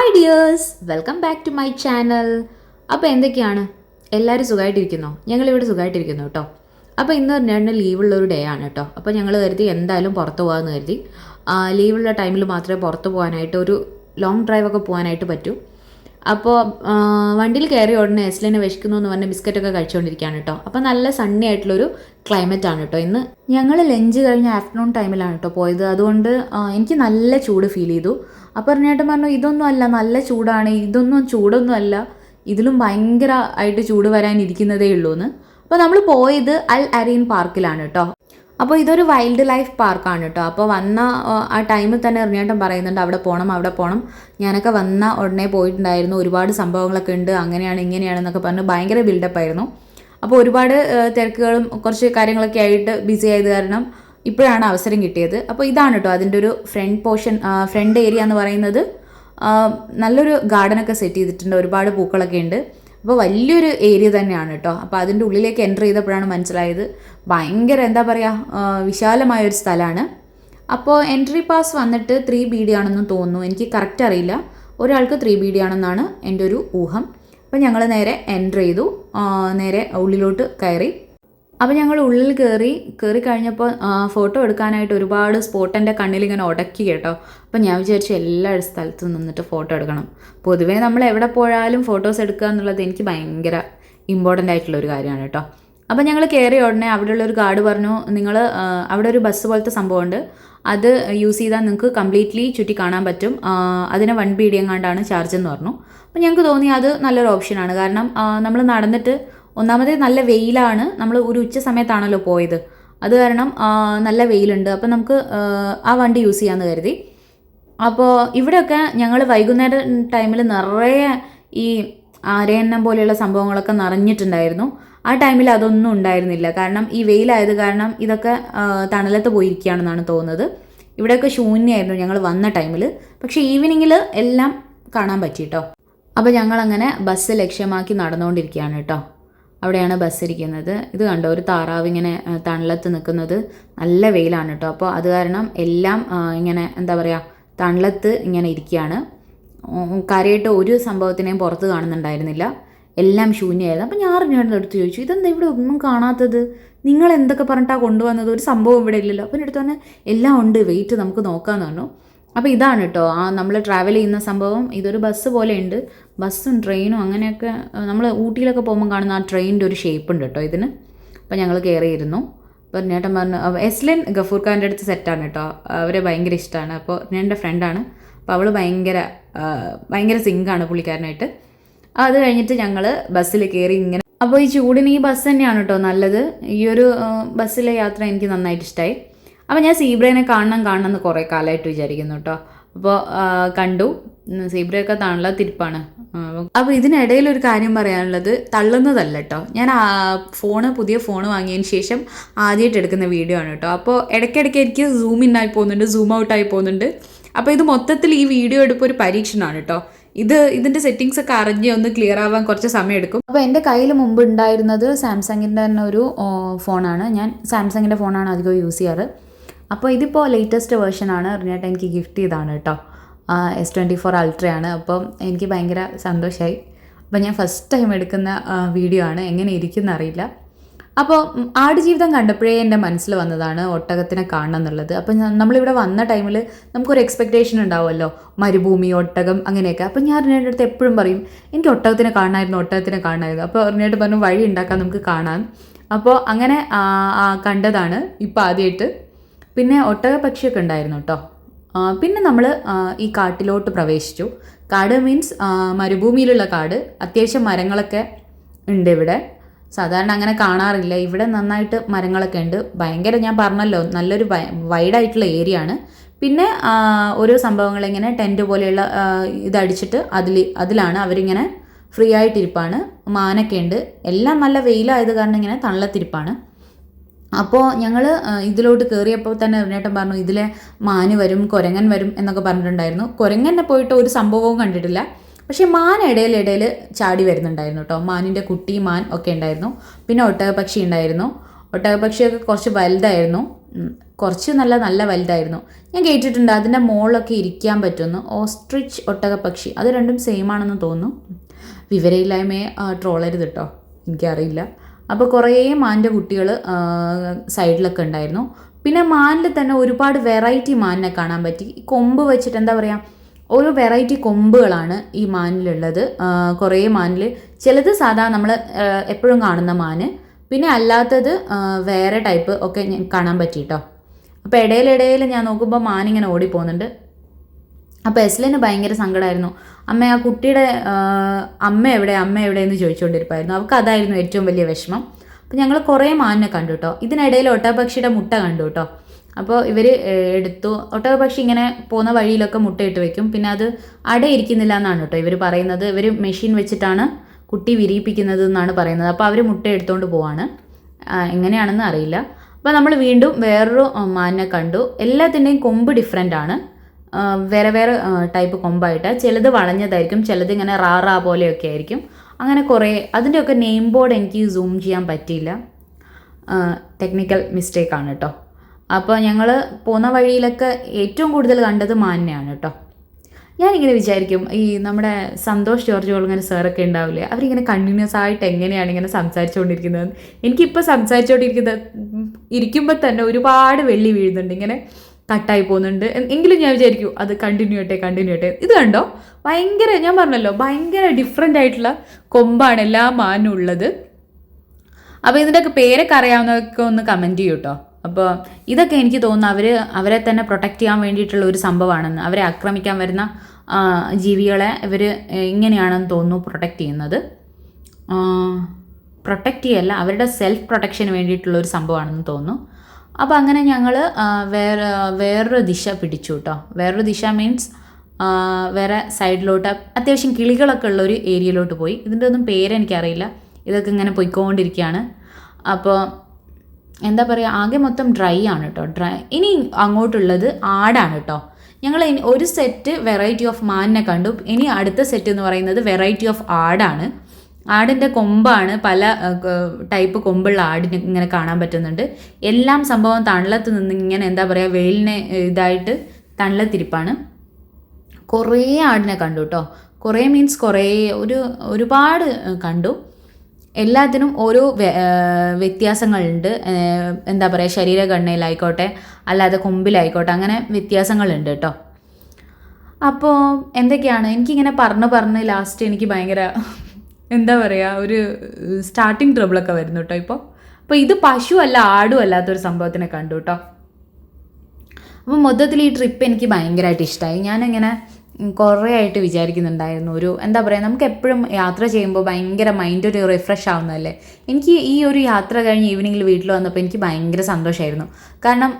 Hi dears, welcome back to my channel. അപ്പോൾ എന്തൊക്കെയാണ്, എല്ലാവരും സുഖമായിട്ടിരിക്കുന്നോ? ഞങ്ങളിവിടെ സുഖമായിട്ടിരിക്കുന്നു കേട്ടോ. അപ്പോൾ ഇന്ന് രണ്ട് ലീവുള്ളൊരു ഡേ ആണ് കേട്ടോ. അപ്പോൾ ഞങ്ങൾ കരുതി എന്തായാലും പുറത്ത് പോകാമെന്ന് കരുതി. ലീവുള്ള ടൈമിൽ മാത്രമേ പുറത്ത് പോകാനായിട്ട്, ഒരു ലോങ് ഡ്രൈവൊക്കെ പോകാനായിട്ട് പറ്റൂ. അപ്പോൾ വണ്ടിയിൽ കയറി ഉടനെ എസ്ലിനെ വിശക്കുന്നു എന്ന് പറഞ്ഞ് ബിസ്ക്കറ്റൊക്കെ കഴിച്ചുകൊണ്ടിരിക്കുകയാണ് കേട്ടോ. അപ്പോൾ നല്ല സണ്ണി ആയിട്ടുള്ളൊരു ക്ലൈമറ്റ് ആണ് കേട്ടോ ഇന്ന്. ഞങ്ങൾ ലഞ്ച് കഴിഞ്ഞ ആഫ്റ്റർനൂൺ ടൈമിലാണ് കേട്ടോ പോയത്. അതുകൊണ്ട് എനിക്ക് നല്ല ചൂട് ഫീൽ ചെയ്തു. അപ്പോൾ പറഞ്ഞേട്ടൻ പറഞ്ഞു, ഇതൊന്നും അല്ല, നല്ല ചൂടാണ്, ഇതൊന്നും ചൂടൊന്നും അല്ല, ഇതിലും ഭയങ്കര ആയിട്ട് ചൂട് വരാനിരിക്കുന്നതേ ഉള്ളൂ എന്ന്. അപ്പോൾ നമ്മൾ പോയത് അൽ അരീൻ പാർക്കിലാണ് കേട്ടോ. അപ്പോൾ ഇതൊരു വൈൽഡ് ലൈഫ് പാർക്കാണ് കേട്ടോ. അപ്പോൾ വന്ന ആ ടൈമിൽ തന്നെ എറിഞ്ഞേട്ടൻ പറയുന്നുണ്ട് അവിടെ പോകണം. ഞാനൊക്കെ വന്ന ഉടനെ പോയിട്ടുണ്ടായിരുന്നു, ഒരുപാട് സംഭവങ്ങളൊക്കെ ഉണ്ട്, അങ്ങനെയാണ് ഇങ്ങനെയാണെന്നൊക്കെ പറഞ്ഞ് ഭയങ്കര ബിൽഡപ്പായിരുന്നു. അപ്പോൾ ഒരുപാട് തിരക്കുകളും കുറച്ച് കാര്യങ്ങളൊക്കെ ആയിട്ട് ബിസി ആയത് കാരണം ഇപ്പോഴാണ് അവസരം കിട്ടിയത്. അപ്പോൾ ഇതാണ് കേട്ടോ അതിൻ്റെ ഒരു ഫ്രണ്ട് ഏരിയ എന്ന് പറയുന്നത്. നല്ലൊരു ഗാർഡനൊക്കെ സെറ്റ് ചെയ്തിട്ടുണ്ട്, ഒരുപാട് പൂക്കളൊക്കെ ഉണ്ട്. അപ്പോൾ വലിയൊരു ഏരിയ തന്നെയാണ് കേട്ടോ. അപ്പോൾ അതിൻ്റെ ഉള്ളിലേക്ക് എൻ്റർ ചെയ്തപ്പോഴാണ് മനസ്സിലായത് ഭയങ്കര എന്താ പറയുക, വിശാലമായൊരു സ്ഥലമാണ്. അപ്പോൾ എൻട്രി പാസ് വന്നിട്ട് 3 BD ആണെന്ന് തോന്നുന്നു, എനിക്ക് കറക്റ്റ് അറിയില്ല. ഒരാൾക്ക് 3 BD ആണെന്നാണ് എൻ്റെ ഒരു ഊഹം. അപ്പോൾ ഞങ്ങൾ നേരെ എൻ്റർ ചെയ്തു, നേരെ ഉള്ളിലോട്ട് കയറി. അപ്പോൾ ഞങ്ങൾ ഉള്ളിൽ കയറി കഴിഞ്ഞപ്പോൾ ഫോട്ടോ എടുക്കാനായിട്ട് ഒരുപാട് സ്പോട്ട് എൻ്റെ കണ്ണിലിങ്ങനെ ഉടക്കി കേട്ടോ. അപ്പോൾ ഞാൻ വിചാരിച്ചു എല്ലാ സ്ഥലത്തും നിന്നിട്ട് ഫോട്ടോ എടുക്കണം. പൊതുവേ നമ്മൾ എവിടെ പോയാലും ഫോട്ടോസ് എടുക്കുക എന്നുള്ളത് എനിക്ക് ഭയങ്കര ഇമ്പോർട്ടൻ്റ് ആയിട്ടുള്ളൊരു കാര്യമാണ് കേട്ടോ. അപ്പോൾ ഞങ്ങൾ കയറിയ ഉടനെ അവിടെയുള്ളൊരു ഗാർഡ് പറഞ്ഞു, നിങ്ങൾ അവിടെ ഒരു ബസ് പോലത്തെ സംഭവമുണ്ട്, അത് യൂസ് ചെയ്താൽ നിങ്ങൾക്ക് കംപ്ലീറ്റ്ലി ചുറ്റി കാണാൻ പറ്റും, അതിന് 1 BD എങ്ങാണ്ടാണ് ചാർജ് എന്ന് പറഞ്ഞു. അപ്പോൾ ഞങ്ങൾക്ക് തോന്നി അത് നല്ലൊരു ഓപ്ഷനാണ്. കാരണം നമ്മൾ നടന്നിട്ട് ഒന്നാമത് നല്ല വെയിലാണ്, നമ്മൾ ഒരു ഉച്ച സമയത്താണല്ലോ പോയത്, അത് കാരണം നല്ല വെയിലുണ്ട്. അപ്പോൾ നമുക്ക് ആ വണ്ടി യൂസ് ചെയ്യാമെന്ന് കരുതി. അപ്പോൾ ഇവിടെയൊക്കെ ഞങ്ങൾ വൈകുന്നേരം ടൈമിൽ നിറയെ ഈ ആരയന്നം പോലെയുള്ള സംഭവങ്ങളൊക്കെ നിറഞ്ഞിട്ടുണ്ടായിരുന്നു. ആ ടൈമിൽ അതൊന്നും ഉണ്ടായിരുന്നില്ല, കാരണം ഈ വെയിലായത് കാരണം ഇതൊക്കെ തണലത്ത് പോയിരിക്കുകയാണെന്നാണ് തോന്നുന്നത്. ഇവിടെയൊക്കെ ശൂന്യമായിരുന്നു ഞങ്ങൾ വന്ന ടൈമിൽ. പക്ഷേ ഈവനിങ്ങിൽ എല്ലാം കാണാൻ പറ്റി കേട്ടോ. അപ്പോൾ ഞങ്ങളങ്ങനെ ബസ് ലക്ഷ്യമാക്കി നടന്നുകൊണ്ടിരിക്കുകയാണ് കേട്ടോ. അവിടെയാണ് ബസ് ഇരിക്കുന്നത്. ഇത് കണ്ടോ, ഒരു താറാവ് ഇങ്ങനെ തണലത്ത് നിൽക്കുന്നത്. നല്ല വെയിലാണ് കേട്ടോ. അപ്പോൾ അത് കാരണം എല്ലാം ഇങ്ങനെ എന്താ പറയുക, തണലത്ത് ഇങ്ങനെ ഇരിക്കുകയാണ്. കാര്യമായിട്ട് ഒരു സംഭവത്തിനെയും പുറത്ത് കാണുന്നുണ്ടായിരുന്നില്ല, എല്ലാം ശൂന്യമായിരുന്നു. അപ്പോൾ ഞാൻ അറിഞ്ഞോണ്ട് എടുത്ത് ചോദിച്ചു, ഇതെന്താ ഇവിടെ ഒന്നും കാണാത്തത്, നിങ്ങൾ എന്തൊക്കെ പറഞ്ഞിട്ടാണ് കൊണ്ടുവന്നത്, ഒരു സംഭവം ഇവിടെ ഇല്ലല്ലോ. അപ്പം എടുത്ത് പറഞ്ഞാൽ എല്ലാം ഉണ്ട്, വെയിറ്റ് നമുക്ക് നോക്കാമെന്ന് പറഞ്ഞു. അപ്പോൾ ഇതാണ് കേട്ടോ നമ്മൾ ട്രാവൽ ചെയ്യുന്ന സംഭവം. ഇതൊരു ബസ് പോലെ ഉണ്ട്, ബസ്സും ട്രെയിനും അങ്ങനെയൊക്കെ നമ്മൾ ഊട്ടിയിലൊക്കെ പോകുമ്പോൾ കാണുന്ന ആ ട്രെയിനിൻ്റെ ഒരു ഷേപ്പ് ഉണ്ട് കേട്ടോ ഇതിന്. അപ്പോൾ ഞങ്ങൾ കയറിയിരുന്നു. അപ്പോൾ നേട്ടൻ പറഞ്ഞു, എസ്ലിൻ ഗഫൂർ ഖാൻ്റെ അടുത്ത് സെറ്റാണ് കേട്ടോ, അവരെ ഭയങ്കര ഇഷ്ടമാണ്. അപ്പോൾ ഞാൻ എൻ്റെ ഫ്രണ്ടാണ്, അപ്പോൾ അവൾ ഭയങ്കര സിങ്കാണ് പുള്ളിക്കാരനായിട്ട്. അത് കഴിഞ്ഞിട്ട് ഞങ്ങൾ ബസ്സിൽ കയറി ഇങ്ങനെ. അപ്പോൾ ഈ ചൂടിന് ഈ ബസ് തന്നെയാണ് കേട്ടോ നല്ലത്. ഈ ഒരു ബസ്സിലെ യാത്ര എനിക്ക് നന്നായിട്ട് ഇഷ്ടമായി. അപ്പോൾ ഞാൻ സീബ്രേനെ കാണണം എന്ന് കുറേ കാലമായിട്ട് വിചാരിക്കുന്നു കേട്ടോ. അപ്പോൾ കണ്ടു, സീബ്രയൊക്കെ തണലത്തിരിപ്പാണ്. അപ്പോൾ ഇതിനിടയിൽ ഒരു കാര്യം പറയാനുള്ളത്, തള്ളുന്നതല്ല കേട്ടോ. ഞാൻ പുതിയ ഫോൺ വാങ്ങിയതിന് ശേഷം ആദ്യമായിട്ട് എടുക്കുന്ന വീഡിയോ ആണ് കേട്ടോ. അപ്പോൾ ഇടയ്ക്കിടയ്ക്ക് എനിക്ക് സൂം ഇൻ ആയി പോകുന്നുണ്ട്, സൂം ഔട്ട് ആയി പോകുന്നുണ്ട്. അപ്പോൾ ഇത് മൊത്തത്തിൽ ഈ വീഡിയോ എടുപ്പ് ഒരു പരീക്ഷണമാണ് കേട്ടോ. ഇതിൻ്റെ സെറ്റിങ്സ് ഒക്കെ അറിഞ്ഞ് ഒന്ന് ക്ലിയർ ആവാൻ കുറച്ച് സമയം എടുക്കും. അപ്പോൾ എൻ്റെ കയ്യിൽ മുമ്പ് ഉണ്ടായിരുന്നത് സാംസങ്ങിൻ്റെ തന്നെ ഒരു ഫോണാണ്. ഞാൻ സാംസങ്ങിൻ്റെ ഫോണാണ് അധികം യൂസ് ചെയ്യാറ്. അപ്പോൾ ഇതിപ്പോൾ ലേറ്റസ്റ്റ് വേർഷനാണ്, അറിഞ്ഞിട്ട് എനിക്ക് ഗിഫ്റ്റ് ചെയ്താണ് കേട്ടോ. S24 Ultra ആണ്. അപ്പം എനിക്ക് ഭയങ്കര സന്തോഷമായി. അപ്പോൾ ഞാൻ ഫസ്റ്റ് ടൈം എടുക്കുന്ന വീഡിയോ ആണ്, എങ്ങനെ ഇരിക്കുന്ന അറിയില്ല. അപ്പോൾ ആടുജീവിതം കണ്ടപ്പോഴേ എൻ്റെ മനസ്സിൽ വന്നതാണ് ഒട്ടകത്തിനെ കാണണം എന്നുള്ളത്. അപ്പം നമ്മളിവിടെ വന്ന ടൈമിൽ നമുക്കൊരു എക്സ്പെക്റ്റേഷൻ ഉണ്ടാവുമല്ലോ, മരുഭൂമി, ഒട്ടകം അങ്ങനെയൊക്കെ. അപ്പം ഞാൻ അറിഞ്ഞേൻ്റെ അടുത്ത് എപ്പോഴും പറയും, എനിക്ക് ഒട്ടകത്തിനെ കാണണമായിരുന്നു. അപ്പോൾ അറിഞ്ഞിട്ട് പറഞ്ഞു, വഴി ഉണ്ടാക്കാൻ നമുക്ക് കാണാൻ. അപ്പോൾ അങ്ങനെ കണ്ടതാണ് ഇപ്പോൾ ആദ്യമായിട്ട്. പിന്നെ ഒട്ടക പക്ഷിയൊക്കെ ഉണ്ടായിരുന്നു കേട്ടോ. പിന്നെ നമ്മൾ ഈ കാട്ടിലോട്ട് പ്രവേശിച്ചു. കാട് മീൻസ് മരുഭൂമിയിലുള്ള കാട്. അത്യാവശ്യം മരങ്ങളൊക്കെ ഉണ്ട് ഇവിടെ, സാധാരണ അങ്ങനെ കാണാറില്ല. ഇവിടെ നന്നായിട്ട് മരങ്ങളൊക്കെ ഉണ്ട്. ഞാൻ പറഞ്ഞല്ലോ, നല്ലൊരു വൈഡായിട്ടുള്ള ഏരിയ ആണ്. പിന്നെ ഓരോ സംഭവങ്ങളിങ്ങനെ ടെൻറ്റ് പോലെയുള്ള ഇതടിച്ചിട്ട് അതിലാണ് അവരിങ്ങനെ ഫ്രീ ആയിട്ടിരിപ്പാണ്. മാനൊക്കെ ഉണ്ട്. എല്ലാം നല്ല വെയിലായത് കാരണം ഇങ്ങനെ തണലത്തിരിപ്പാണ്. അപ്പോൾ ഞങ്ങൾ ഇതിലോട്ട് കയറിയപ്പോൾ തന്നെ ഉണ്ണേട്ടൻ പറഞ്ഞു, ഇതിലെ മാന് വരും, കുരങ്ങൻ വരും എന്നൊക്കെ പറഞ്ഞിട്ടുണ്ടായിരുന്നു. കുരങ്ങനെ പോയിട്ട് ഒരു സംഭവവും കണ്ടിട്ടില്ല. പക്ഷേ മാൻ ഇടയിൽ ചാടി വരുന്നുണ്ടായിരുന്നു കേട്ടോ. മാനിൻ്റെ കുട്ടി മാൻ ഒക്കെ ഉണ്ടായിരുന്നു. പിന്നെ ഒട്ടകപക്ഷി ഉണ്ടായിരുന്നു. ഒട്ടകപക്ഷിയൊക്കെ കുറച്ച് വലുതായിരുന്നു. കുറച്ച് നല്ല വലുതായിരുന്നു. ഞാൻ കേട്ടിട്ടുണ്ട് അതിൻ്റെ മുകളിലൊക്കെ ഇരിക്കാൻ പറ്റുമെന്ന്. ഓസ്ട്രിച്ച് ഒട്ടകപ്പക്ഷി അത് രണ്ടും സെയിം ആണെന്ന് തോന്നുന്നു. വിവരമില്ലായ്മയെ ട്രോളരുത് കേട്ടോ, എനിക്കറിയില്ല. അപ്പോൾ കുറേ മാനിൻ്റെ കുട്ടികൾ സൈഡിലൊക്കെ ഉണ്ടായിരുന്നു. പിന്നെ മാനിൽ തന്നെ ഒരുപാട് വെറൈറ്റി മാനിനെ കാണാൻ പറ്റി. കൊമ്പ് വെച്ചിട്ട് എന്താ പറയുക, ഓരോ വെറൈറ്റി കൊമ്പുകളാണ് ഈ മാനിലുള്ളത്. കുറേ മാനിൽ ചിലത് സാധാരണ നമ്മൾ എപ്പോഴും കാണുന്ന മാന്, പിന്നെ അല്ലാത്തത് വേറെ ടൈപ്പ് ഒക്കെ കാണാൻ പറ്റി കേട്ടോ. അപ്പോൾ ഇടയിലിടയിൽ ഞാൻ നോക്കുമ്പോൾ മാനിങ്ങനെ ഓടിപ്പോകുന്നുണ്ട്. അപ്പോൾ എസ്ലിന് ഭയങ്കര സങ്കടമായിരുന്നു. ആ കുട്ടിയുടെ അമ്മ എവിടെയെന്ന് ചോദിച്ചുകൊണ്ടിരിപ്പായിരുന്നു. അവൾക്ക് അതായിരുന്നു ഏറ്റവും വലിയ വിഷമം. അപ്പോൾ ഞങ്ങൾ കുറേ മാനിനെ കണ്ടു കേട്ടോ. ഇതിനിടയിൽ ഒട്ടകപക്ഷിയുടെ മുട്ട കണ്ടു കേട്ടോ. അപ്പോൾ ഇവർ എടുത്തു. ഒട്ടകപക്ഷി ഇങ്ങനെ പോകുന്ന വഴിയിലൊക്കെ മുട്ടയിട്ട് വെക്കും. പിന്നെ അത് അടയിരിക്കുന്നില്ല എന്നാണ് കേട്ടോ ഇവർ പറയുന്നത്. ഇവർ മെഷീൻ വെച്ചിട്ടാണ് കുട്ടി വിരിയിപ്പിക്കുന്നത് എന്നാണ് പറയുന്നത്. അപ്പോൾ അവർ മുട്ട എടുത്തുകൊണ്ട് പോവാണ്. എങ്ങനെയാണെന്ന് അറിയില്ല. അപ്പോൾ നമ്മൾ വീണ്ടും വേറൊരു മാനിനെ കണ്ടു. എല്ലാത്തിൻ്റെയും കൊമ്പ് ഡിഫറെൻ്റ് ആണ്. വേറെ ടൈപ്പ് കൊമ്പായിട്ട്. ചിലത് വളഞ്ഞതായിരിക്കും, ചിലത് ഇങ്ങനെ റാ പോലെയൊക്കെ ആയിരിക്കും. അങ്ങനെ കുറേ, അതിൻ്റെയൊക്കെ നെയിം ബോർഡ് എനിക്ക് സൂം ചെയ്യാൻ പറ്റിയില്ല. ടെക്നിക്കൽ മിസ്റ്റേക്കാണ് കേട്ടോ. അപ്പോൾ ഞങ്ങൾ പോകുന്ന വഴിയിലൊക്കെ ഏറ്റവും കൂടുതൽ കണ്ടത് മാനിനെയാണ് കേട്ടോ. ഞാനിങ്ങനെ വിചാരിക്കും, ഈ നമ്മുടെ സന്തോഷ് ജോർജ് ഒളിങ്ങനെ സാറൊക്കെ ഉണ്ടാവില്ലേ, അവരിങ്ങനെ കണ്ടിന്യൂസ് ആയിട്ട് എങ്ങനെയാണ് ഇങ്ങനെ സംസാരിച്ചുകൊണ്ടിരിക്കുന്നത്. എനിക്കിപ്പോൾ ഇരിക്കുമ്പോൾ തന്നെ ഒരുപാട് വെള്ളി വീഴുന്നുണ്ട്, ഇങ്ങനെ കട്ടായി പോകുന്നുണ്ട്. എങ്കിലും ഞാൻ വിചാരിക്കും അത് കണ്ടിന്യൂ ആയിട്ടെ. ഇത് കണ്ടോ, ഭയങ്കര, ഞാൻ പറഞ്ഞല്ലോ ഭയങ്കര ഡിഫറെൻ്റ് ആയിട്ടുള്ള കൊമ്പാണ് എല്ലാ മാനും ഉള്ളത്. അപ്പോൾ ഇതിൻ്റെയൊക്കെ പേരൊക്കെ അറിയാവുന്നതൊക്കെ ഒന്ന് കമൻറ്റ് ചെയ്യൂ കേട്ടോ. അപ്പോൾ ഇതൊക്കെ എനിക്ക് തോന്നുന്നു അവരെ തന്നെ പ്രൊട്ടക്റ്റ് ചെയ്യാൻ വേണ്ടിയിട്ടുള്ള ഒരു സംഭവമാണെന്ന്. അവരെ ആക്രമിക്കാൻ വരുന്ന ജീവികളെ ഇവർ ഇങ്ങനെയാണെന്ന് തോന്നുന്നു പ്രൊട്ടക്റ്റ് ചെയ്യുന്നത്. പ്രൊട്ടക്റ്റ് ചെയ്യല്ല, അവരുടെ സെൽഫ് പ്രൊട്ടക്ഷന് വേണ്ടിയിട്ടുള്ള ഒരു സംഭവമാണെന്ന് തോന്നുന്നു. അപ്പോൾ അങ്ങനെ ഞങ്ങൾ വേറൊരു ദിശ പിടിച്ചു കേട്ടോ. വേറൊരു ദിശ മീൻസ് വേറെ സൈഡിലോട്ട് അത്യാവശ്യം കിളികളൊക്കെ ഉള്ളൊരു ഏരിയയിലോട്ട് പോയി. ഇതിൻ്റെ ഒന്നും പേരെനിക്കറിയില്ല. ഇതൊക്കെ ഇങ്ങനെ പോയിക്കൊണ്ടിരിക്കുകയാണ്. അപ്പോൾ എന്താ പറയുക, ആകെ മൊത്തം ഡ്രൈ ആണ് കേട്ടോ. ഇനി അങ്ങോട്ടുള്ളത് ആടാണ് കേട്ടോ. ഞങ്ങൾ ഒരു സെറ്റ് വെറൈറ്റി ഓഫ് മാനിനെ കണ്ടു. ഇനി അടുത്ത സെറ്റ് എന്ന് പറയുന്നത് വെറൈറ്റി ഓഫ് ആടാണ്. ആടിൻ്റെ കൊമ്പാണ്, പല ടൈപ്പ് കൊമ്പുള്ള ആടിന് ഇങ്ങനെ കാണാൻ പറ്റുന്നുണ്ട്. എല്ലാം സംഭവം തണലത്ത് നിന്ന് ഇങ്ങനെ എന്താ പറയുക, വെയിലിനെ ഇതായിട്ട് തണലത്തിരിപ്പാണ്. കുറേ ആടിനെ കണ്ടു കേട്ടോ. കുറേ മീൻസ് ഒരുപാട് കണ്ടു. എല്ലാത്തിനും ഓരോ വ്യത്യാസങ്ങളുണ്ട്. എന്താ പറയുക, ശരീരഘടനയിലായിക്കോട്ടെ അല്ലാതെ കൊമ്പിലായിക്കോട്ടെ, അങ്ങനെ വ്യത്യാസങ്ങളുണ്ട് കേട്ടോ. അപ്പോൾ എന്തൊക്കെയാണ് എനിക്കിങ്ങനെ പറഞ്ഞ് ലാസ്റ്റ് എനിക്ക് ഭയങ്കര എന്താ പറയുക, ഒരു സ്റ്റാർട്ടിങ് ട്രബിളൊക്കെ വരുന്നു കേട്ടോ ഇപ്പോൾ. അപ്പോൾ ഇത് പശു അല്ല ആടും അല്ലാത്തൊരു സംഭവത്തിനെ കണ്ടു കേട്ടോ. അപ്പോൾ മൊത്തത്തിൽ ഈ ട്രിപ്പ് എനിക്ക് ഭയങ്കരമായിട്ട് ഇഷ്ടമായി. ഞാനിങ്ങനെ കുറേ ആയിട്ട് വിചാരിക്കുന്നുണ്ടായിരുന്നു, ഒരു എന്താ പറയുക, നമുക്ക് എപ്പോഴും യാത്ര ചെയ്യുമ്പോൾ ഭയങ്കര മൈൻഡ് ഒരു റിഫ്രഷ് ആവുന്നതല്ലേ. എനിക്ക് ഈ ഒരു യാത്ര കഴിഞ്ഞ് ഈവനിങ്ങിൽ വീട്ടിൽ വന്നപ്പോൾ എനിക്ക് ഭയങ്കര സന്തോഷമായിരുന്നു. കാരണം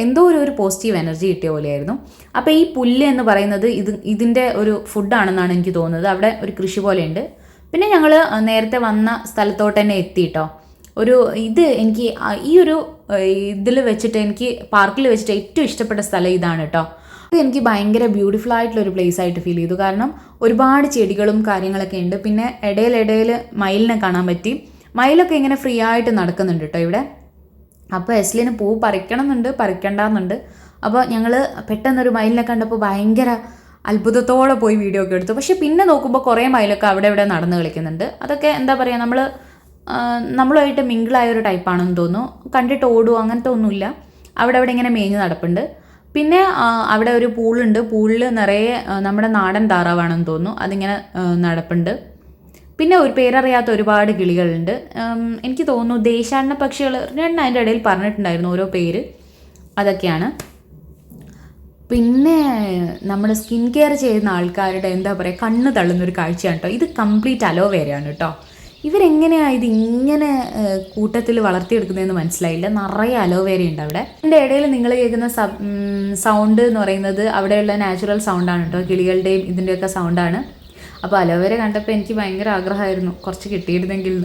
എന്തോ ഒരു പോസിറ്റീവ് എനർജി കിട്ടിയ പോലെയായിരുന്നു. അപ്പോൾ ഈ പുല്ല് എന്ന് പറയുന്നത് ഇതിൻ്റെ ഒരു ഫുഡാണെന്നാണ് എനിക്ക് തോന്നുന്നത്. അവിടെ ഒരു കൃഷി പോലെയുണ്ട്. പിന്നെ ഞങ്ങൾ നേരത്തെ വന്ന സ്ഥലത്തോട്ട് തന്നെ എത്തിയിട്ടോ. എനിക്ക് ഈ ഒരു ഇതിൽ വെച്ചിട്ട്, എനിക്ക് പാർക്കിൽ വെച്ചിട്ട് ഏറ്റവും ഇഷ്ടപ്പെട്ട സ്ഥലം ഇതാണ് കേട്ടോ. എനിക്ക് ഭയങ്കര ബ്യൂട്ടിഫുൾ ആയിട്ടുള്ളൊരു പ്ലേസ് ആയിട്ട് ഫീൽ ചെയ്തു. കാരണം ഒരുപാട് ചെടികളും കാര്യങ്ങളൊക്കെ ഉണ്ട്. പിന്നെ ഇടയിൽ മയിലിനെ കാണാൻ പറ്റി. മയിലൊക്കെ ഇങ്ങനെ ഫ്രീ ആയിട്ട് നടക്കുന്നുണ്ട് കേട്ടോ ഇവിടെ. അപ്പോൾ എസ്ലിന് പൂ പറിക്കണ്ടെന്നുണ്ട്. അപ്പോൾ ഞങ്ങൾ പെട്ടെന്നൊരു മയിലിനെ കണ്ടപ്പോൾ ഭയങ്കര അത്ഭുതത്തോടെ പോയി വീഡിയോ ഒക്കെ എടുത്തു. പക്ഷെ പിന്നെ നോക്കുമ്പോൾ കുറേ മയിലൊക്കെ അവിടെ ഇവിടെ നടന്ന് കളിക്കുന്നുണ്ട്. അതൊക്കെ എന്താ പറയുക, നമ്മളുമായിട്ട് മിങ്കിളായ ഒരു ടൈപ്പാണെന്ന് തോന്നുന്നു. കണ്ടിട്ട് ഓടുക അങ്ങനത്തെ ഒന്നുമില്ല. അവിടെ ഇങ്ങനെ മേഞ്ഞ് നടപ്പുണ്ട്. പിന്നെ അവിടെ ഒരു പൂളുണ്ട്. പൂളിൽ നിറയെ നമ്മുടെ നാടൻ താറാവാണെന്ന് തോന്നുന്നു, അതിങ്ങനെ നടപ്പുണ്ട്. പിന്നെ ഒരു പേരറിയാത്ത ഒരുപാട് കിളികളുണ്ട്. എനിക്ക് തോന്നുന്നു ദേശാടന പക്ഷികൾ അതിൻ്റെ ഇടയിൽ പറഞ്ഞിട്ടുണ്ടായിരുന്നു ഓരോ പേര്, അതൊക്കെയാണ്. പിന്നെ നമ്മൾ സ്കിൻ കെയർ ചെയ്യുന്ന ആൾക്കാരുടെ എന്താ പറയുക, കണ്ണ് തള്ളുന്നൊരു കാഴ്ചയാണ് കേട്ടോ. ഇത് കംപ്ലീറ്റ് അലോവേരയാണ് കേട്ടോ. ഇവരെങ്ങനെയാണ് ഇതിങ്ങനെ കൂട്ടത്തിൽ വളർത്തിയെടുക്കുന്നതെന്ന് മനസ്സിലായില്ല. നിറയെ അലോവേര ഉണ്ട് അവിടെ. ഇതിൻ്റെ ഇടയിൽ നിങ്ങൾ കേൾക്കുന്ന സൗണ്ട് എന്ന് പറയുന്നത് അവിടെയുള്ള നാച്ചുറൽ സൗണ്ടാണ് കേട്ടോ. കിളികളുടെയും ഇതിൻ്റെയൊക്കെ സൗണ്ടാണ്. അപ്പോൾ അലോവേര കണ്ടപ്പോൾ എനിക്ക് ഭയങ്കര ആഗ്രഹമായിരുന്നു കുറച്ച് കിട്ടിയിരുന്നെങ്കിൽ.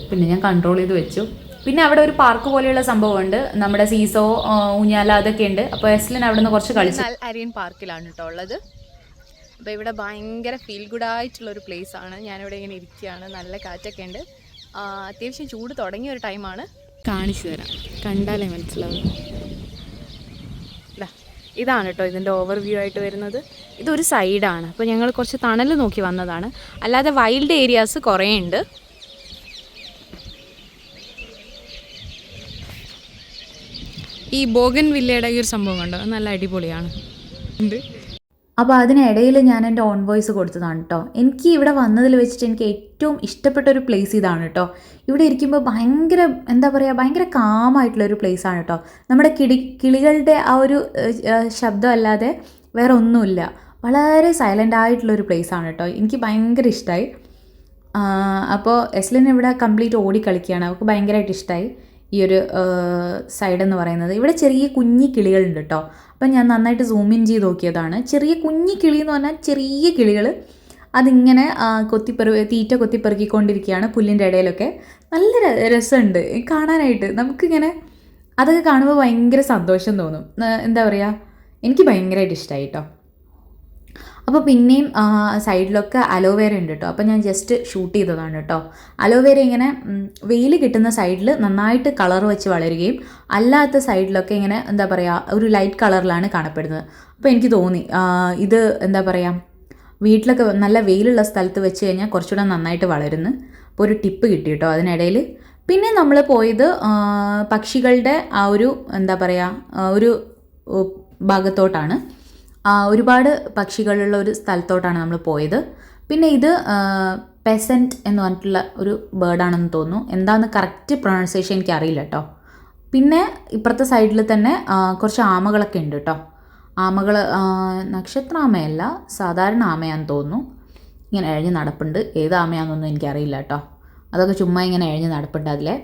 പിന്നെ ഞാൻ കൺട്രോൾ ചെയ്ത് വെച്ചു. പിന്നെ അവിടെ ഒരു പാർക്ക് പോലെയുള്ള സംഭവമുണ്ട്, നമ്മുടെ സീസോ, ഊഞ്ഞാല, അതൊക്കെ ഉണ്ട്. അപ്പോൾ എസ്ലിൻ അവിടെ നിന്ന് കുറച്ച് കളിച്ചു. അരിയൻ പാർക്കിലാണ് കേട്ടോ ഉള്ളത്. അപ്പോൾ ഇവിടെ ഭയങ്കര ഫീൽ ഗുഡായിട്ടുള്ളൊരു പ്ലേസാണ്. ഞാനിവിടെ ഇങ്ങനെ ഇരിക്കുകയാണ്, നല്ല കാറ്റൊക്കെ ഉണ്ട്. അത്യാവശ്യം ചൂട് തുടങ്ങിയ ഒരു ടൈമാണ്. കാണിച്ചു തരാം, കണ്ടാലേ മനസ്സിലാവും. ഇതാണ് കേട്ടോ ഇതിൻ്റെ ഓവർവ്യൂ ആയിട്ട് വരുന്നത്. ഇതൊരു സൈഡാണ്. അപ്പോൾ ഞങ്ങൾ കുറച്ച് തണൽ നോക്കി വന്നതാണ്. അല്ലാതെ വൈൽഡ് ഏരിയാസ് കുറേ ഉണ്ട്. ഈ ബോഗൻ വില്ലയുടെ ഈ ഒരു സംഭവം കണ്ടോ, നല്ല അടിപൊളിയാണ്. അപ്പോൾ അതിനിടയിൽ ഞാൻ എൻ്റെ ഓൺ വോയിസ് കൊടുത്തതാണ് കേട്ടോ. എനിക്ക് ഇവിടെ വന്നതിൽ വെച്ചിട്ട് എനിക്ക് ഏറ്റവും ഇഷ്ടപ്പെട്ട ഒരു പ്ലേസ് ഇതാണ് കേട്ടോ. ഇവിടെ ഇരിക്കുമ്പോൾ ഭയങ്കര എന്താ പറയുക, ഭയങ്കര കാമായിട്ടുള്ളൊരു പ്ലേസാണ് കേട്ടോ. നമ്മുടെ കിളികളുടെ ആ ഒരു ശബ്ദം അല്ലാതെ വേറെ ഒന്നുമില്ല. വളരെ സൈലൻ്റ് ആയിട്ടുള്ളൊരു പ്ലേസാണ് കേട്ടോ. എനിക്ക് ഭയങ്കര ഇഷ്ടമായി. അപ്പോൾ എസ്ലിൻ ഇവിടെ കംപ്ലീറ്റ് ഓടി കളിക്കുകയാണ്. അവൾക്ക് ഭയങ്കരമായിട്ട് ഇഷ്ടമായി ഈ ഒരു സൈഡ് എന്ന് പറയുന്നത്. ഇവിടെ ചെറിയ കുഞ്ഞി കിളികളുണ്ട് കേട്ടോ. അപ്പം ഞാൻ നന്നായിട്ട് സൂം ഇൻ ചെയ്ത് നോക്കിയതാണ്. ചെറിയ കുഞ്ഞി കിളി എന്ന് പറഞ്ഞാൽ ചെറിയ കിളികൾ അതിങ്ങനെ തീറ്റ കൊത്തിപ്പെറുക്കിക്കൊണ്ടിരിക്കുകയാണ് പുല്ലിൻ്റെ ഇടയിലൊക്കെ. നല്ല രസമുണ്ട് കാണാനായിട്ട്. നമുക്കിങ്ങനെ അതൊക്കെ കാണുമ്പോൾ ഭയങ്കര സന്തോഷം തോന്നും. എന്താ പറയുക, എനിക്ക് ഭയങ്കരമായിട്ട് ഇഷ്ടമായി കേട്ടോ. അപ്പോൾ പിന്നെയും സൈഡിലൊക്കെ അലോവേര ഉണ്ട് കേട്ടോ. അപ്പോൾ ഞാൻ ജസ്റ്റ് ഷൂട്ട് ചെയ്തതാണ് കേട്ടോ. അലോവേര ഇങ്ങനെ വെയിൽ കിട്ടുന്ന സൈഡിൽ നന്നായിട്ട് കളർ വെച്ച് വളരുകയും അല്ലാത്ത സൈഡിലൊക്കെ ഇങ്ങനെ എന്താ പറയുക ഒരു ലൈറ്റ് കളറിലാണ് കാണപ്പെടുന്നത്. അപ്പോൾ എനിക്ക് തോന്നി ഇത് എന്താ പറയുക വീട്ടിലൊക്കെ നല്ല വെയിലുള്ള സ്ഥലത്ത് വെച്ച് കഴിഞ്ഞാൽ കുറച്ചുകൂടെ നന്നായിട്ട് വളരുന്നു. അപ്പോൾ ഒരു ടിപ്പ് കിട്ടി കേട്ടോ അതിനിടയിൽ. പിന്നെ നമ്മൾ പോയത് പക്ഷികളുടെ ആ ഒരു എന്താ പറയുക ഒരു ഭാഗത്തോട്ടാണ്. ഒരുപാട് പക്ഷികളുള്ള ഒരു സ്ഥലത്തോട്ടാണ് നമ്മൾ പോയത്. പിന്നെ ഇത് പെസൻറ്റ് എന്ന് പറഞ്ഞിട്ടുള്ള ഒരു ബേർഡാണെന്ന് തോന്നുന്നു. എന്താണെന്ന് കറക്റ്റ് പ്രൊണൗൺസിയേഷൻ എനിക്ക് അറിയില്ല കേട്ടോ. പിന്നെ ഇപ്പുറത്തെ സൈഡിൽ തന്നെ കുറച്ച് ആമകളൊക്കെ ഉണ്ട് കേട്ടോ. ആമകൾ നക്ഷത്ര ആമയല്ല, സാധാരണ ആമയാണെന്ന് തോന്നുന്നു. ഇങ്ങനെ എഴഞ്ഞ് നടപ്പുണ്ട്. ഏത് ആമയാണെന്നൊന്നും എനിക്കറിയില്ല കേട്ടോ. അതൊക്കെ ചുമ്മാ ഇങ്ങനെ എഴഞ്ഞ് നടപ്പുണ്ട് അതിലെ.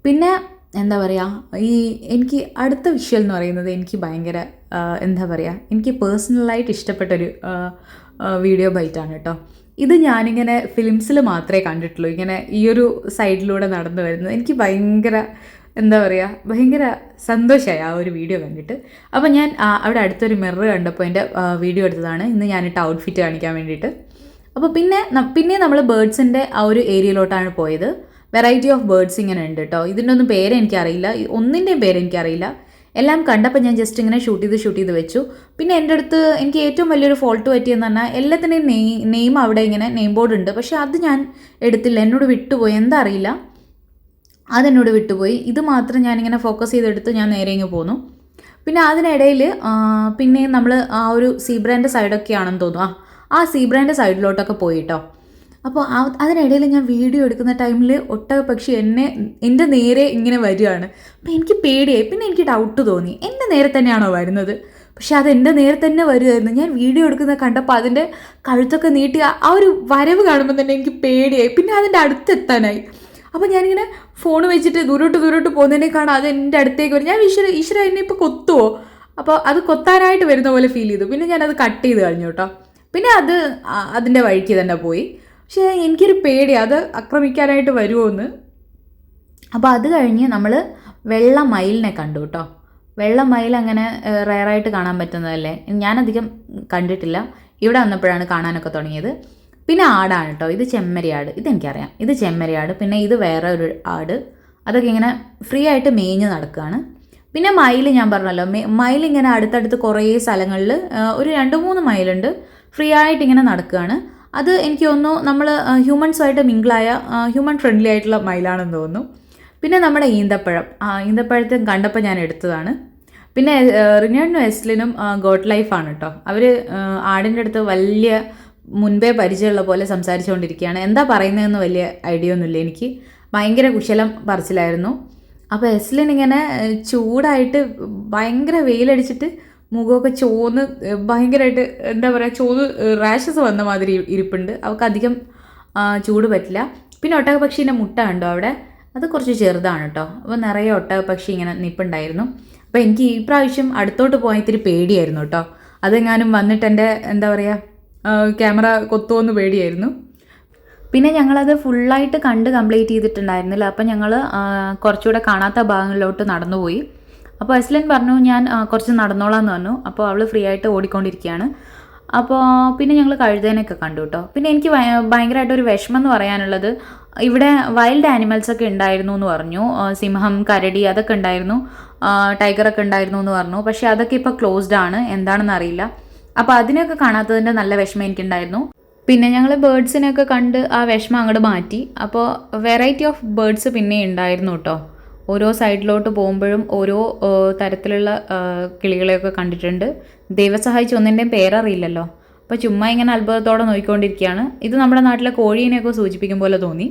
പിന്നെ എന്താ പറയുക എനിക്ക് അടുത്ത വിഷ്വൽ എന്ന് പറയുന്നത് എനിക്ക് ഭയങ്കര എന്താ പറയുക എനിക്ക് പേഴ്സണലായിട്ട് ഇഷ്ടപ്പെട്ടൊരു വീഡിയോ ബൈറ്റാണ് കേട്ടോ. ഇത് ഞാനിങ്ങനെ ഫിലിംസിൽ മാത്രമേ കണ്ടിട്ടുള്ളൂ. ഇങ്ങനെ ഈ ഒരു സൈഡിലൂടെ നടന്നു വരുന്നത് എനിക്ക് ഭയങ്കര എന്താ പറയുക ഭയങ്കര സന്തോഷമായി ആ ഒരു വീഡിയോ കണ്ടിട്ട്. അപ്പോൾ ഞാൻ അവിടെ അടുത്തൊരു മിറർ കണ്ടപ്പോൾ എൻ്റെ വീഡിയോ എടുത്തതാണ്. ഇന്ന് ഞാനിട്ട് ഔട്ട്ഫിറ്റ് കാണിക്കാൻ വേണ്ടിയിട്ട്. അപ്പോൾ പിന്നെ നമ്മൾ ബേർഡ്സിൻ്റെ ആ ഒരു ഏരിയയിലോട്ടാണ് പോയത്. വെറൈറ്റി ഓഫ് ബേർഡ്സ് ഇങ്ങനെ ഉണ്ട് കേട്ടോ. ഇതിൻ്റെ ഒന്നും പേര് എനിക്കറിയില്ല, ഒന്നിൻ്റെയും പേര് എനിക്കറിയില്ല. എല്ലാം കണ്ടപ്പോൾ ഞാൻ ജസ്റ്റ് ഇങ്ങനെ ഷൂട്ട് ചെയ്ത് വെച്ചു. പിന്നെ എൻ്റെ അടുത്ത് എനിക്ക് ഏറ്റവും വലിയൊരു ഫോൾട്ട് പറ്റിയെന്ന് പറഞ്ഞാൽ എല്ലാത്തിൻ്റെയും നെയിം അവിടെ ഇങ്ങനെ നെയിം ബോർഡ് ഉണ്ട്. പക്ഷേ അത് ഞാൻ എടുത്തില്ല, എന്നോട് വിട്ടുപോയി, എന്താ അറിയില്ല, അതെന്നോട് വിട്ടുപോയി. ഇത് മാത്രം ഞാനിങ്ങനെ ഫോക്കസ് ചെയ്തെടുത്ത് ഞാൻ നേരെ ഇങ്ങ് പോന്നു. പിന്നെ അതിനിടയിൽ പിന്നെ നമ്മൾ ആ ഒരു സീബ്രാൻ്റെ സൈഡൊക്കെ ആണെന്ന് തോന്നുന്നു. ആ സീബ്രാൻ്റെ സൈഡിലോട്ടൊക്കെ പോയി കേട്ടോ. അപ്പോൾ അതിനിടയിൽ ഞാൻ വീഡിയോ എടുക്കുന്ന ടൈമിൽ ഒട്ടകപ്പക്ഷി എൻ്റെ നേരെ ഇങ്ങനെ വരികയാണ്. അപ്പോൾ എനിക്ക് പേടിയായി. പിന്നെ എനിക്ക് ഡൗട്ട് തോന്നി, എൻ്റെ നേരെ തന്നെയാണോ വരുന്നത്? പക്ഷെ അത് എൻ്റെ നേരെ തന്നെ വരുമായിരുന്നു. ഞാൻ വീഡിയോ എടുക്കുന്നത് കണ്ടപ്പോൾ അതിൻ്റെ കഴുത്തൊക്കെ നീട്ടി ആ ഒരു വരവ് കാണുമ്പോൾ തന്നെ എനിക്ക് പേടിയായി. പിന്നെ അതിൻ്റെ അടുത്തെത്താനായി. അപ്പോൾ ഞാനിങ്ങനെ ഫോൺ വെച്ചിട്ട് ദൂരോട്ട് പോകുന്നതിനെ കാണാം അത് എൻ്റെ അടുത്തേക്ക് വരും. ഞാൻ ഈശ്വര എന്നെ ഇപ്പോൾ കൊത്തുമോ? അപ്പോൾ അത് കൊത്താനായിട്ട് വരുന്ന പോലെ ഫീൽ ചെയ്തു. പിന്നെ ഞാനത് കട്ട് ചെയ്ത് കഴിഞ്ഞു കേട്ടോ. പിന്നെ അത് അതിൻ്റെ വഴിക്ക് തന്നെ പോയി. പക്ഷേ എനിക്കൊരു പേടി അത് ആക്രമിക്കാനായിട്ട് വരുമോ എന്ന്. അപ്പോൾ അത് കഴിഞ്ഞ് നമ്മൾ വെള്ള മയിലിനെ കണ്ടു കേട്ടോ. വെള്ള മയിൽ അങ്ങനെ റെയറായിട്ട് കാണാൻ പറ്റുന്നതല്ലേ, ഞാനധികം കണ്ടിട്ടില്ല. ഇവിടെ വന്നപ്പോഴാണ് കാണാനൊക്കെ തുടങ്ങിയത്. പിന്നെ ആടാണ് കേട്ടോ. ഇത് ചെമ്മരിയാട്, ഇതെനിക്കറിയാം, ഇത് ചെമ്മരിയാട്. പിന്നെ ഇത് വേറെ ഒരു ആട്, അതൊക്കെ ഇങ്ങനെ ഫ്രീ ആയിട്ട് മേഞ്ഞ് നടക്കുകയാണ്. പിന്നെ മയിൽ ഞാൻ പറഞ്ഞല്ലോ, മയിൽ ഇങ്ങനെ അടുത്തടുത്ത് കുറേ സ്ഥലങ്ങളിൽ ഒരു 2-3 മയിലുണ്ട്, ഫ്രീ ആയിട്ട് ഇങ്ങനെ നടക്കുകയാണ്. അത് എനിക്ക് തോന്നുന്നു നമ്മൾ ഹ്യൂമൻസുമായിട്ട് മിങ്കിളായ ഹ്യൂമൻ ഫ്രണ്ട്ലി ആയിട്ടുള്ള മയിലാണെന്ന് തോന്നുന്നു. പിന്നെ നമ്മുടെ ഈന്തപ്പഴത്തെ കണ്ടപ്പോൾ ഞാൻ എടുത്തതാണ്. പിന്നെ റിനേഡിനും എസ്ലിനും ഗോട്ട് ലൈഫാണ് കേട്ടോ. അവർ ആടിൻ്റെ അടുത്ത് വലിയ മുൻപേ പരിചയമുള്ള പോലെ സംസാരിച്ചുകൊണ്ടിരിക്കുകയാണ്. എന്താ പറയുന്നതെന്ന് വലിയ ഐഡിയ ഒന്നുമില്ല എനിക്ക്. ഭയങ്കര കുശലം പറിച്ചിലായിരുന്നു. അപ്പോൾ എസ്ലിൻ ഇങ്ങനെ ചൂടായിട്ട് ഭയങ്കര വെയിലടിച്ചിട്ട് മുഖമൊക്കെ ചോന്ന് ഭയങ്കരമായിട്ട് എന്താ പറയുക ചോന്ന് റാഷസ് വന്ന മാതിരി ഇരിപ്പുണ്ട്. അവൾക്ക് അധികം ചൂട് പറ്റില്ല. പിന്നെ ഒട്ടകപ്പക്ഷീൻ്റെ മുട്ട ഉണ്ടോ അവിടെ, അത് കുറച്ച് ചെറുതാണ് കേട്ടോ. അപ്പോൾ നിറയെ ഒട്ടകപ്പക്ഷി ഇങ്ങനെ നിൽപ്പുണ്ടായിരുന്നു. അപ്പോൾ എനിക്ക് ഈ പ്രാവശ്യം അടുത്തോട്ട് പോകാൻ ഇത്തിരി പേടിയായിരുന്നു കേട്ടോ. അതെങ്ങാനും വന്നിട്ട് എൻ്റെ എന്താ പറയുക ക്യാമറ കൊത്തുമെന്ന് പേടിയായിരുന്നു. പിന്നെ ഞങ്ങളത് ഫുള്ളായിട്ട് കംപ്ലീറ്റ് ചെയ്തിട്ടുണ്ടായിരുന്നില്ല. അപ്പം ഞങ്ങൾ കുറച്ചുകൂടെ കാണാത്ത ഭാഗങ്ങളിലോട്ട് നടന്നുപോയി. അപ്പോൾ എസ്ലിൻ പറഞ്ഞു ഞാൻ കുറച്ച് നടന്നോളാമെന്ന് പറഞ്ഞു. അപ്പോൾ അവൾ ഫ്രീ ആയിട്ട് ഓടിക്കൊണ്ടിരിക്കുകയാണ്. അപ്പോൾ പിന്നെ ഞങ്ങൾ കഴുതേനൊക്കെ കണ്ടു കേട്ടോ. പിന്നെ എനിക്ക് ഭയങ്കരമായിട്ടൊരു വിഷമം എന്ന് പറയാനുള്ളത്, ഇവിടെ വൈൽഡ് ആനിമൽസൊക്കെ ഉണ്ടായിരുന്നു എന്ന് പറഞ്ഞു. സിംഹം, കരടി അതൊക്കെ ഉണ്ടായിരുന്നു, ടൈഗറൊക്കെ ഉണ്ടായിരുന്നു എന്ന് പറഞ്ഞു. പക്ഷേ അതൊക്കെ ഇപ്പോൾ ക്ലോസ്ഡ് ആണ്, എന്താണെന്ന് അറിയില്ല. അപ്പോൾ അതിനൊക്കെ കാണാത്തതിൻ്റെ നല്ല വിഷമം എനിക്കുണ്ടായിരുന്നു. പിന്നെ ഞങ്ങൾ ബേർഡ്സിനെയൊക്കെ കണ്ട് ആ വിഷമം അങ്ങോട്ട് മാറ്റി. അപ്പോൾ വെറൈറ്റി ഓഫ് ബേർഡ്സ് പിന്നെ ഉണ്ടായിരുന്നു കേട്ടോ. ഓരോ സൈഡിലോട്ട് പോകുമ്പോഴും ഓരോ തരത്തിലുള്ള കിളികളെയൊക്കെ കണ്ടിട്ടുണ്ട്. ദൈവം സഹായിച്ച് ഒന്നിൻ്റെയും പേരറിയില്ലല്ലോ. അപ്പോൾ ചുമ്മാ ഇങ്ങനെ അത്ഭുതത്തോടെ നോക്കിക്കൊണ്ടിരിക്കുകയാണ്. ഇത് നമ്മുടെ നാട്ടിലെ കോഴീനെയൊക്കെ സൂചിപ്പിക്കും പോലെ തോന്നി,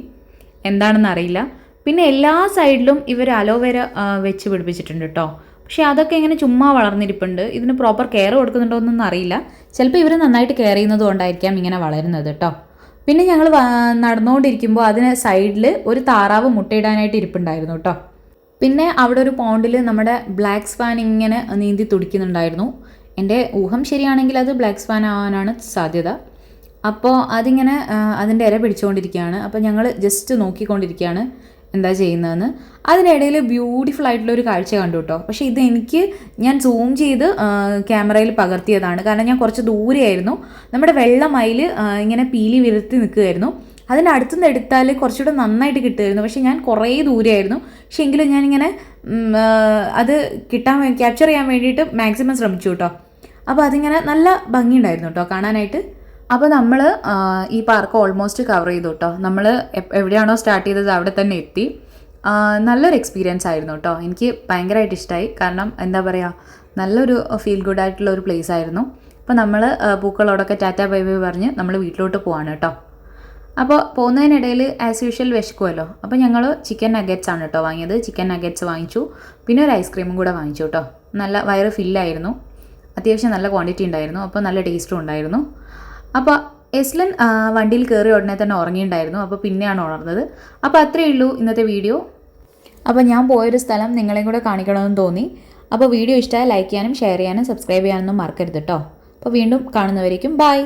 എന്താണെന്ന് അറിയില്ല. പിന്നെ എല്ലാ സൈഡിലും ഇവർ അലോവേര വെച്ച് പിടിപ്പിച്ചിട്ടുണ്ട് കേട്ടോ. പക്ഷേ അതൊക്കെ ഇങ്ങനെ ചുമ്മാ വളർന്നിരിപ്പുണ്ട്. ഇതിന് പ്രോപ്പർ കെയർ കൊടുക്കുന്നുണ്ടോ എന്നൊന്നും അറിയില്ല. ചിലപ്പോൾ ഇവർ നന്നായിട്ട് കെയർ ചെയ്യുന്നത് കൊണ്ടായിരിക്കാം ഇങ്ങനെ വളരുന്നത് കേട്ടോ. പിന്നെ ഞങ്ങൾ നടന്നുകൊണ്ടിരിക്കുമ്പോൾ അതിന് സൈഡിൽ ഒരു താറാവ് മുട്ടയിടാനായിട്ട് ഇരിപ്പുണ്ടായിരുന്നു കേട്ടോ. പിന്നെ അവിടെ ഒരു പോണ്ടിൽ നമ്മുടെ ബ്ലാക്ക് സ്വാൻ ഇങ്ങനെ നീന്തി തുടിക്കുന്നുണ്ടായിരുന്നു. എൻ്റെ ഊഹം ശരിയാണെങ്കിൽ അത് ബ്ലാക്ക് സ്വാൻ ആവാനാണ് സാധ്യത. അപ്പോൾ അതിങ്ങനെ അതിൻ്റെ ഇര പിടിച്ചുകൊണ്ടിരിക്കുകയാണ്. അപ്പോൾ ഞങ്ങൾ ജസ്റ്റ് നോക്കിക്കൊണ്ടിരിക്കുകയാണ് എന്താ ചെയ്യുന്നതെന്ന്. അതിനിടയിൽ ബ്യൂട്ടിഫുൾ ആയിട്ടുള്ളൊരു കാഴ്ച കണ്ടു കേട്ടോ. പക്ഷേ ഇത് ഞാൻ സൂം ചെയ്ത് ക്യാമറയിൽ പകർത്തിയതാണ്. കാരണം ഞാൻ കുറച്ച് ദൂരെയായിരുന്നു. നമ്മുടെ വെള്ളമയിൽ ഇങ്ങനെ പീലി വിരുത്തി നിൽക്കുകയായിരുന്നു. അതിൻ്റെ അടുത്തുനിന്ന് എടുത്താൽ കുറച്ചുകൂടെ നന്നായിട്ട് കിട്ടുമായിരുന്നു. പക്ഷേ ഞാൻ കുറേ ദൂരെയായിരുന്നു. പക്ഷേ എങ്കിലും ഞാനിങ്ങനെ അത് ക്യാപ്ചർ ചെയ്യാൻ വേണ്ടിയിട്ട് മാക്സിമം ശ്രമിച്ചു കേട്ടോ. അപ്പോൾ അതിങ്ങനെ നല്ല ഭംഗിയുണ്ടായിരുന്നു കേട്ടോ കാണാനായിട്ട്. അപ്പോൾ നമ്മൾ ഈ പാർക്ക് ഓൾമോസ്റ്റ് കവർ ചെയ്തു കേട്ടോ. നമ്മൾ എവിടെയാണോ സ്റ്റാർട്ട് ചെയ്തത് അവിടെ തന്നെ എത്തി. നല്ലൊരു എക്സ്പീരിയൻസ് ആയിരുന്നു കേട്ടോ. എനിക്ക് ഭയങ്കരമായിട്ട് ഇഷ്ടമായി. കാരണം എന്താ പറയുക, നല്ലൊരു ഫീൽ ഗുഡ് ആയിട്ടുള്ള ഒരു പ്ലേസ് ആയിരുന്നു. അപ്പോൾ നമ്മൾ പൂക്കളോടൊക്കെ ടാറ്റാ ബൈ ബൈ പറഞ്ഞ് നമ്മൾ വീട്ടിലോട്ട് പോവാണ് കേട്ടോ. അപ്പോൾ പോകുന്നതിനിടയിൽ ആസ് യൂഷ്വൽ വിശക്കുമല്ലോ. അപ്പോൾ ഞങ്ങൾ ചിക്കൻ നഗറ്റ്സ് ആണ് കേട്ടോ വാങ്ങിയത്. ചിക്കൻ നഗറ്റ്സ് വാങ്ങിച്ചു. പിന്നെ ഒരു ഐസ്ക്രീമും കൂടെ വാങ്ങിച്ചു കേട്ടോ. നല്ല വയറ് ഫില്ലായിരുന്നു. അത്യാവശ്യം നല്ല ക്വാണ്ടിറ്റി ഉണ്ടായിരുന്നു. അപ്പോൾ നല്ല ടേസ്റ്റും ഉണ്ടായിരുന്നു. അപ്പോൾ എസ്ലൻ വണ്ടിയിൽ കയറി ഉടനെ തന്നെ ഉറങ്ങിയിട്ടുണ്ടായിരുന്നു. അപ്പോൾ പിന്നെയാണ് ഉണർന്നത്. അപ്പോൾ അത്രയേ ഉള്ളൂ ഇന്നത്തെ വീഡിയോ. അപ്പോൾ ഞാൻ പോയൊരു സ്ഥലം നിങ്ങളെയും കൂടെ കാണിക്കണമെന്ന് തോന്നി. അപ്പോൾ വീഡിയോ ഇഷ്ടമായി ലൈക്ക് ചെയ്യാനും ഷെയർ ചെയ്യാനും സബ്സ്ക്രൈബ് ചെയ്യാനൊന്നും മറക്കരുത് കേട്ടോ. അപ്പോൾ വീണ്ടും കാണുന്നവരേക്കും ബൈ.